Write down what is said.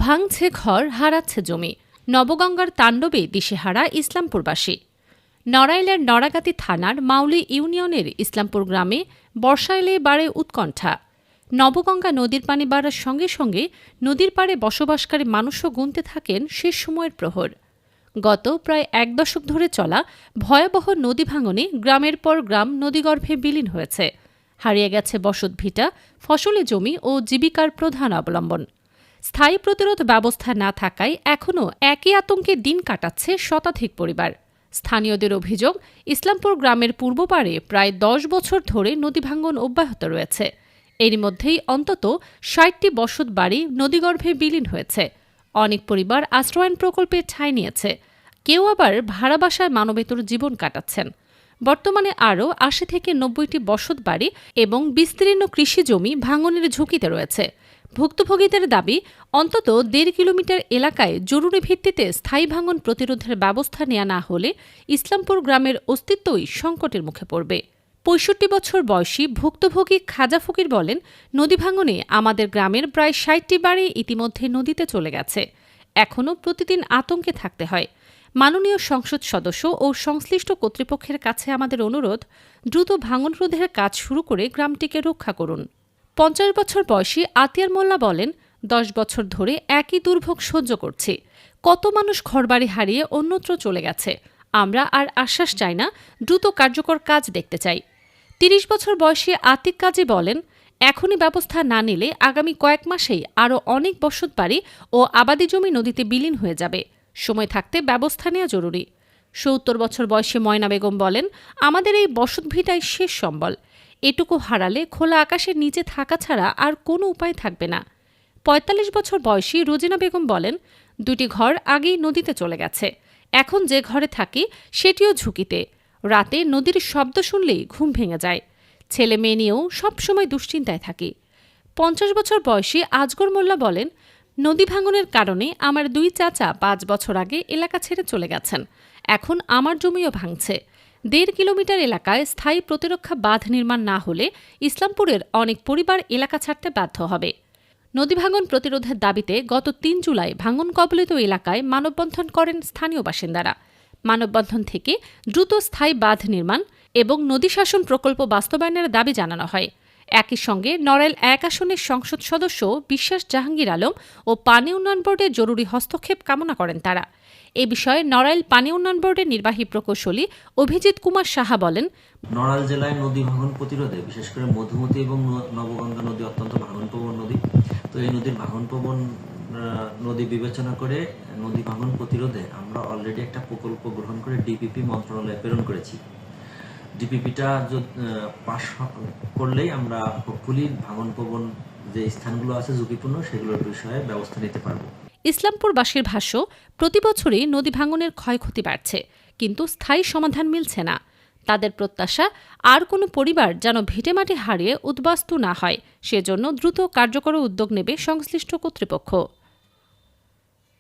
ভাঙছে ঘর, হারাচ্ছে জমি। নবগঙ্গার তাণ্ডবে দিশেহারা ইসলামপুরবাসী। নড়াইলের নড়াগাতি থানার মাউলি ইউনিয়নের ইসলামপুর গ্রামে বর্ষা এলে বাড়ে উৎকণ্ঠা। নবগঙ্গা নদীর পানি বাড়ার সঙ্গে সঙ্গে নদীর পাড়ে বসবাসকারী মানুষও গুনতে থাকেন শেষ সময়ের প্রহর। গত প্রায় এক দশক ধরে চলা ভয়াবহ নদী ভাঙনে গ্রামের পর গ্রাম নদীগর্ভে বিলীন হয়েছে। হারিয়ে গেছে বসতভিটা, ফসলি জমি ও জীবিকার প্রধান অবলম্বন। স্থায়ী প্রতিরোধ ব্যবস্থা না থাকায় এখনও একই আতঙ্কে দিন কাটাচ্ছে শতাধিক পরিবার। স্থানীয়দের অভিযোগ, ইসলামপুর গ্রামের পূর্ব পাড়ে প্রায় ১০ বছর ধরে নদী ভাঙন অব্যাহত রয়েছে। এরই মধ্যেই অন্তত ৬০টি বসত বাড়ি নদীগর্ভে বিলীন হয়েছে। অনেক পরিবার আশ্রয়ণ প্রকল্পে ঠাঁই নিয়েছে, কেউ আবার ভাড়া বাসায় মানবেতর জীবন কাটাচ্ছেন। বর্তমানে আরও ৮০ থেকে ৯০টি বসত বাড়ি এবং বিস্তীর্ণ কৃষি জমি ভাঙনের ঝুঁকিতে রয়েছে। ভুক্তভোগীদের দাবি, অন্তত ১.৫ কিলোমিটার এলাকায় জরুরি ভিত্তিতে স্থায়ী ভাঙন প্রতিরোধের ব্যবস্থা নেওয়া না হলে ইসলামপুর গ্রামের অস্তিত্বই সংকটের মুখে পড়বে। ৬৫ বছর বয়সী ভুক্তভোগী খাজা ফকির বলেন, নদী ভাঙনে আমাদের গ্রামের প্রায় ৬০টি বাড়ি ইতিমধ্যে নদীতে চলে গেছে। এখনও প্রতিদিন আতঙ্কে থাকতে হয়। মাননীয় সংসদ সদস্য ও সংশ্লিষ্ট কর্তৃপক্ষের কাছে আমাদের অনুরোধ, দ্রুত ভাঙন রোধের কাজ শুরু করে গ্রামটিকে রক্ষা করুন। ৫০ বছর বয়সী আতিয়ার মোল্লা বলেন, ১০ বছর ধরে একই দুর্ভোগ সহ্য করছি। কত মানুষ ঘরবাড়ি হারিয়ে অন্যত্র চলে গেছে। আমরা আর আশ্বাস চাই না, দ্রুত কার্যকর কাজ দেখতে চাই। ৩০ বছর বয়সী আতিক কাজী বলেন, এখনই ব্যবস্থা না নিলে আগামী কয়েক মাসেই আরও অনেক বসত বাড়ি ও আবাদি জমি নদীতে বিলীন হয়ে যাবে। সময় থাকতে ব্যবস্থা নেওয়া জরুরি। ৭০ বছর বয়সী ময়না বেগম বলেন, আমাদের এই বসতভিটাই শেষ সম্বল। এটুকু হারালে খোলা আকাশের নিচে থাকা ছাড়া আর কোনো উপায় থাকবে না। ৪৫ বছর বয়সী রোজিনা বেগম বলেন, ২টি ঘর আগেই নদীতে চলে গেছে। এখন যে ঘরে থাকি সেটিও ঝুঁকিতে। রাতে নদীর শব্দ শুনলেই ঘুম ভেঙে যায়। ছেলে মেয়ে নিয়েও সবসময় দুশ্চিন্তায় থাকি। ৫০ বছর বয়সী আজগর মোল্লা বলেন, নদী ভাঙনের কারণে আমার ২ চাচা ৫ বছর আগে এলাকা ছেড়ে চলে গেছেন। এখন আমার জমিও ভাঙছে। ১.৫ কিলোমিটার এলাকায় স্থায়ী প্রতিরক্ষা বাঁধ নির্মাণ না হলে ইসলামপুরের অনেক পরিবার এলাকা ছাড়তে বাধ্য হবে। নদী ভাঙন প্রতিরোধের দাবিতে গত ৩ জুলাই ভাঙন কবলিত এলাকায় মানববন্ধন করেন স্থানীয় বাসিন্দারা। মানববন্ধন থেকে দ্রুত স্থায়ী বাঁধ নির্মাণ এবং নদী শাসন প্রকল্প বাস্তবায়নের দাবি জানানো হয়। একই সঙ্গে নড়াইল ১ আসনের সংসদ সদস্য বিশ্বাস জাহাঙ্গীর আলম ও পানি উন্নয়ন বোর্ডের জরুরি হস্তক্ষেপ কামনা করেন তারা। এ বিষয়ে নড়াইল পানি উন্নয়ন বোর্ডের নির্বাহী প্রকৌশলী অভিজিৎ কুমার সাহা বলেন, নড়াইল জেলায় নদী ভাঙন প্রতিরোধে বিশেষ করে মধুমতি এবং নবগঙ্গা নদী অত্যন্ত ভাঙনপ্রবণ নদী। তো এই নদীর ভাঙনপ্রবণ নদী বিবেচনা করে নদী ভাঙন প্রতিরোধে আমরা অলরেডি একটা প্রকল্প গ্রহণ করে ডিপিপি মন্ত্রণালয়ে প্রেরণ করেছি। ডিপিপিটা পাস করলেই আমরা হোপফুলি ভাঙনপ্রবণ যে স্থানগুলো আছে ঝুঁকিপূর্ণ সেগুলোর বিষয়ে ব্যবস্থা নিতে পারব। ইসলামপুরবাসীর ভাষ্য, প্রতি বছরই নদী ভাঙনের ক্ষয়ক্ষতি বাড়ছে, কিন্তু স্থায়ী সমাধান মিলছে না। তাদের প্রত্যাশা, আর কোনো পরিবার যেন ভিটেমাটি হারিয়ে উদ্বাস্তু না হয়, সেজন্য দ্রুত কার্যকর উদ্যোগ নেবে সংশ্লিষ্ট কর্তৃপক্ষ।